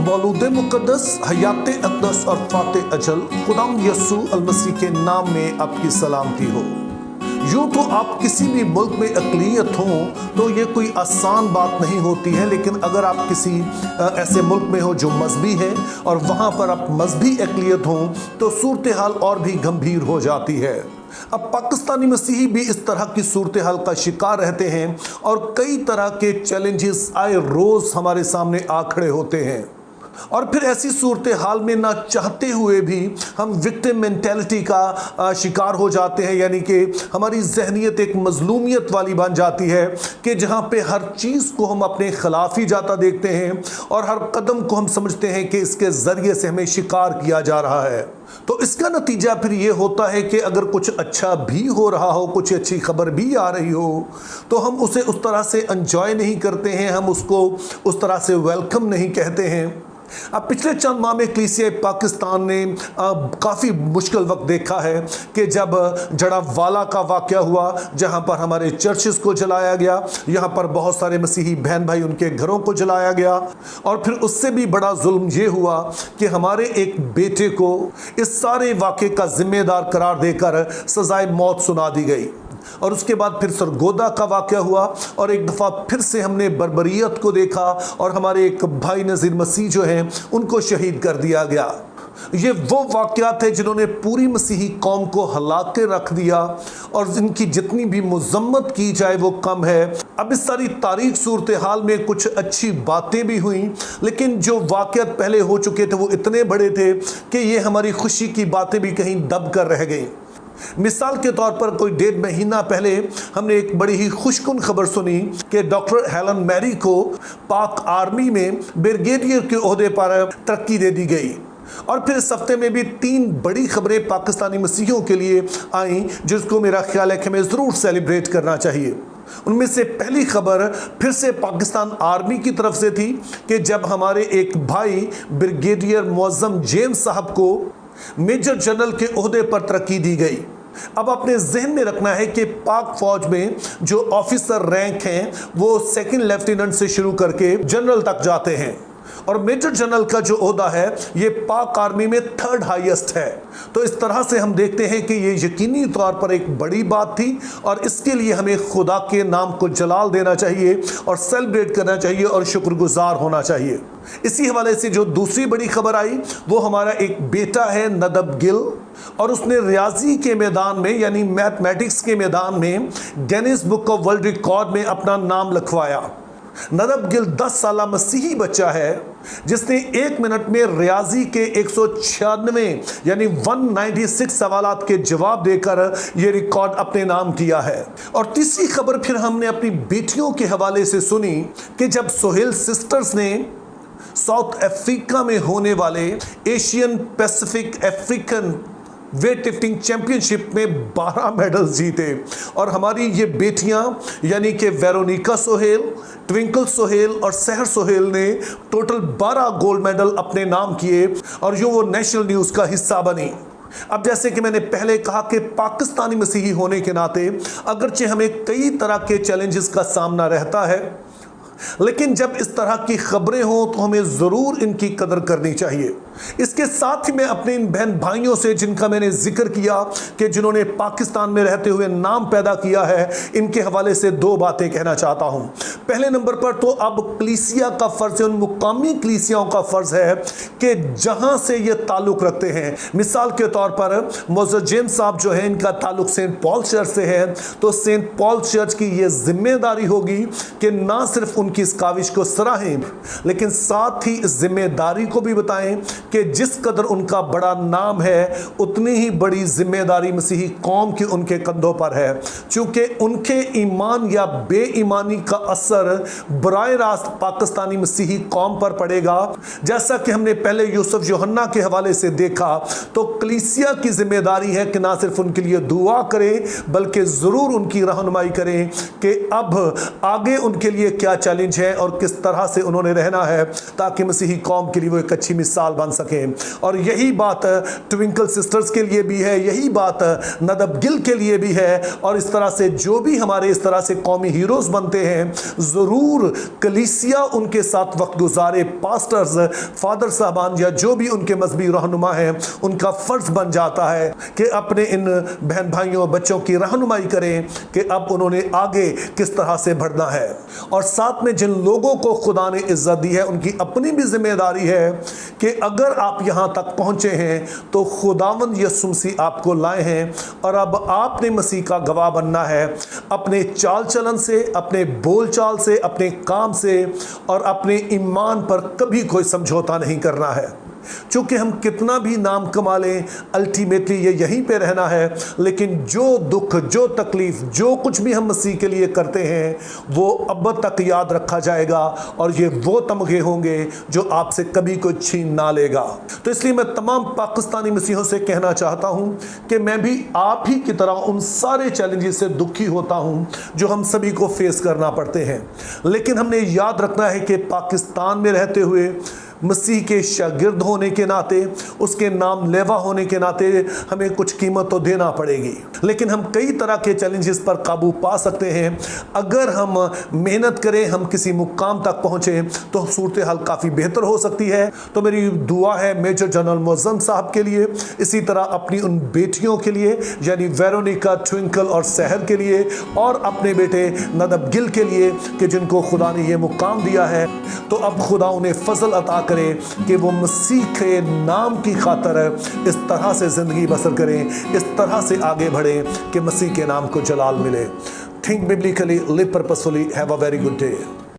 मौलूद मुक़द्दस हयात अक़दस और फ़ाते अजल खुदाम यसू अल मसीह के नाम में आपकी सलामती हो। यूँ तो आप किसी भी मुल्क में अक़लियत हों तो ये कोई आसान बात नहीं होती है, लेकिन अगर आप किसी ऐसे मुल्क में हो जो मजहबी है और वहाँ पर आप मजहबी अक़लियत हों तो सूरत हाल और भी गंभीर हो जाती है। अब पाकिस्तानी मसीही भी इस तरह की सूरत हाल का शिकार रहते हैं और कई तरह के चैलेंजेस आए रोज़ हमारे सामने आ खड़े होते हैं, और फिर ऐसी सूरत हाल में ना चाहते हुए भी हम विक्टिम मेंटेलिटी का शिकार हो जाते हैं, यानी कि हमारी जहनीत एक मजलूमियत वाली बन जाती है कि जहाँ पे हर चीज़ को हम अपने खिलाफ ही जाता देखते हैं और हर कदम को हम समझते हैं कि इसके ज़रिए से हमें शिकार किया जा रहा है। तो इसका नतीजा फिर ये होता है कि अगर कुछ अच्छा भी हो रहा हो, कुछ अच्छी खबर भी आ रही हो, तो हम उसे उस तरह से एंजॉय नहीं करते हैं, हम उसको उस तरह से वेलकम नहीं कहते हैं। अब पिछले चंद माह में कलीसिया पाकिस्तान ने काफ़ी मुश्किल वक्त देखा है कि जब जड़ावाला का वाक़या हुआ, जहां पर हमारे चर्चेस को जलाया गया, यहां पर बहुत सारे मसीही बहन भाई उनके घरों को जलाया गया, और फिर उससे भी बड़ा जुल्म ये हुआ कि हमारे एक बेटे को इस सारे वाक़े का जिम्मेदार करार देकर सज़ाए मौत सुना दी गई। और उसके बाद फिर सरगोदा का वाक़या हुआ और एक दफ़ा फिर से हमने बर्बरियत को देखा और हमारे एक भाई नज़ीर मसीह जो हैं उनको शहीद कर दिया गया। ये वो वाक़यात हैं जिन्होंने पूरी मसीही कौम को हिला के रख दिया और इनकी जितनी भी मज़म्मत की जाए वो कम है। अब इस सारी तारीख सूरत हाल में कुछ अच्छी बातें भी हुई, लेकिन जो वाक़यात पहले हो चुके थे वो इतने बड़े थे कि ये हमारी खुशी की बातें भी कहीं दब कर रह गई। मिसाल के तौर पर कोई 1.5 महीना पहले हमने एक बड़ी ही खुशकुन खबर सुनी कि डॉक्टर हेलन मैरी को पाक आर्मी में ब्रिगेडियर के ओहदे पर तरक्की दे दी गई। और फिर इस हफ्ते में भी 3 बड़ी खबरें पाकिस्तानी मसीहियों के लिए आईं जिसको मेरा ख्याल है कि हमें ज़रूर सेलिब्रेट करना चाहिए। उनमें से पहली खबर फिर से पाकिस्तान आर्मी की तरफ से थी कि जब हमारे एक भाई ब्रिगेडियर मुअज़्ज़म जेम्स साहब को मेजर जनरल के ओहदे पर तरक्की दी गई। अब अपने जहन में रखना है कि पाक फौज में जो ऑफिसर रैंक हैं वो सेकंड लेफ्टिनेंट से शुरू करके जनरल तक जाते हैं, और मेजर जनरल का जो ओहदा है ये पाक आर्मी में 3rd हाईएस्ट है। तो इस तरह से हम देखते हैं कि ये यकीनी तौर पर एक बड़ी बात थी और इसके लिए हमें खुदा के नाम को जलाल देना चाहिए और सेलिब्रेट करना चाहिए और शुक्रगुजार होना चाहिए। इसी हवाले से जो दूसरी बड़ी खबर आई वो हमारा एक बेटा है नदब गिल, और उसने रियाजी के मैदान में यानी मैथमेटिक्स के मैदान में Guinness book of world record में अपना नाम लिखवाया। नदब गिल 10 साला मसीही बच्चा है जिसने 1 मिनट में रियाजी के 196 यानी 196 सवालात के जवाब देकर यह रिकॉर्ड अपने नाम किया है। और तीसरी खबर फिर हमने अपनी बेटियों के हवाले से सुनी कि जब सोहेल सिस्टर्स ने साउथ अफ्रीका में होने वाले Asian Pacific African weight lifting championship में 12 मेडल जीते, और हमारी ये बेटियां यानी कि वेरोनिका सोहेल, ट्विंकल सोहेल और सहर सोहेल ने टोटल 12 गोल्ड मेडल अपने नाम किए और जो वो नेशनल न्यूज़ का हिस्सा बनी। अब जैसे कि मैंने पहले कहा कि पाकिस्तानी मसीही होने के नाते अगरचे हमें कई तरह के चैलेंजेस का सामना रहता है, लेकिन जब इस तरह की खबरें हों तो हमें ज़रूर इनकी कदर करनी चाहिए। इसके साथ ही मैं अपने इन बहन भाइयों से जिनका मैंने जिक्र किया कि जिन्होंने पाकिस्तान में रहते हुए नाम पैदा किया है, इनके हवाले से 2 बातें कहना चाहता हूं। पहले नंबर पर तो अब कलीसिया का फ़र्ज़ है, उन मुकामी कलीसियाओं का फ़र्ज़ है कि जहां से ये ताल्लुक़ रखते हैं, मिसाल के तौर पर मुअज़्ज़म जेम्स साहब जो है इनका ताल्लुक़ सेंट पॉल चर्च से है, तो सेंट पॉल चर्च की ये जिम्मेदारी होगी कि ना सिर्फ उनकी इस काविश को सराहें, लेकिन साथ ही इस जिम्मेदारी को भी बताएं कि जिस कदर उनका बड़ा नाम है उतनी ही बड़ी जिम्मेदारी मसीही कौम की उनके कंधों पर है, क्योंकि उनके ईमान या बेईमानी का असर बराह रास्त पाकिस्तानी मसीही कौम पर पड़ेगा। जैसा कि हमने पहले यूसुफ यूहन्ना के हवाले से देखा, तो कलीसिया की जिम्मेदारी है कि ना सिर्फ उनके लिए दुआ करें बल्कि ज़रूर उनकी रहनुमाई करें कि अब आगे उनके लिए क्या चैलेंज है और किस तरह से उन्होंने रहना है ताकि मसीही कौम के लिए वो एक अच्छी मिसाल बन सकें। और यही बात ट्विंकल सिस्टर्स के लिए भी है, यही बात नदब गिल के लिए भी है, और इस तरह से जो भी हमारे इस तरह से कौमी हीरोज़ बनते हैं ज़रूर कलीसिया उनके साथ वक्त गुजारे, पास्टर्स, फादर साहबान या जो भी उनके मजहबी रहनुमा हैं, उनका फ़र्ज बन जाता है कि अपने इन बहन भाइयों बच्चों की रहनुमाई करें कि अब उन्होंने आगे किस तरह से बढ़ना है। और साथ में जिन लोगों को खुदा ने इज्जत दी है उनकी अपनी भी जिम्मेदारी है कि अगर आप यहाँ तक पहुँचे हैं तो खुदावंद यीशु मसीह आपको लाए हैं और अब आपने मसीह का गवाह बनना है, अपने चाल चलन से, अपने बोल चाल से, अपने काम से और अपने ईमान पर कभी कोई समझौता नहीं करना है। चूँकि हम कितना भी नाम कमा लें, अल्टीमेटली ये यहीं पे रहना है, लेकिन जो दुख, जो तकलीफ, जो कुछ भी हम मसीह के लिए करते हैं वो अब तक याद रखा जाएगा और ये वो तमगे होंगे जो आपसे कभी कोई छीन ना लेगा। तो इसलिए मैं तमाम पाकिस्तानी मसीहों से कहना चाहता हूँ कि मैं भी आप ही की तरह उन सारे चैलेंजेस से दुखी होता हूँ जो हम सभी को फेस करना पड़ते हैं, लेकिन हमने याद रखना है कि पाकिस्तान में रहते हुए मसीह के शागिर्द होने के नाते, उसके नाम लेवा होने के नाते हमें कुछ कीमत तो देना पड़ेगी, लेकिन हम कई तरह के चैलेंजेस पर काबू पा सकते हैं अगर हम मेहनत करें, हम किसी मुकाम तक पहुँचे तो सूरत हाल काफ़ी बेहतर हो सकती है। तो मेरी दुआ है मेजर जनरल मुअज्जम साहब के लिए, इसी तरह अपनी उन बेटियों के लिए यानी वेरोनिका, ट्विंकल और सहर के लिए और अपने बेटे नदब गिल के लिए कि जिनको खुदा ने ये मुकाम दिया है, तो अब खुदा उन्हें फजल अता करे कि वो मसीह के नाम की खातर इस तरह से ज़िंदगी बसर करें, इस तरह से आगे बढ़ें कि मसीह के नाम को जलाल मिले। Think biblically, live purposefully, have a very good day.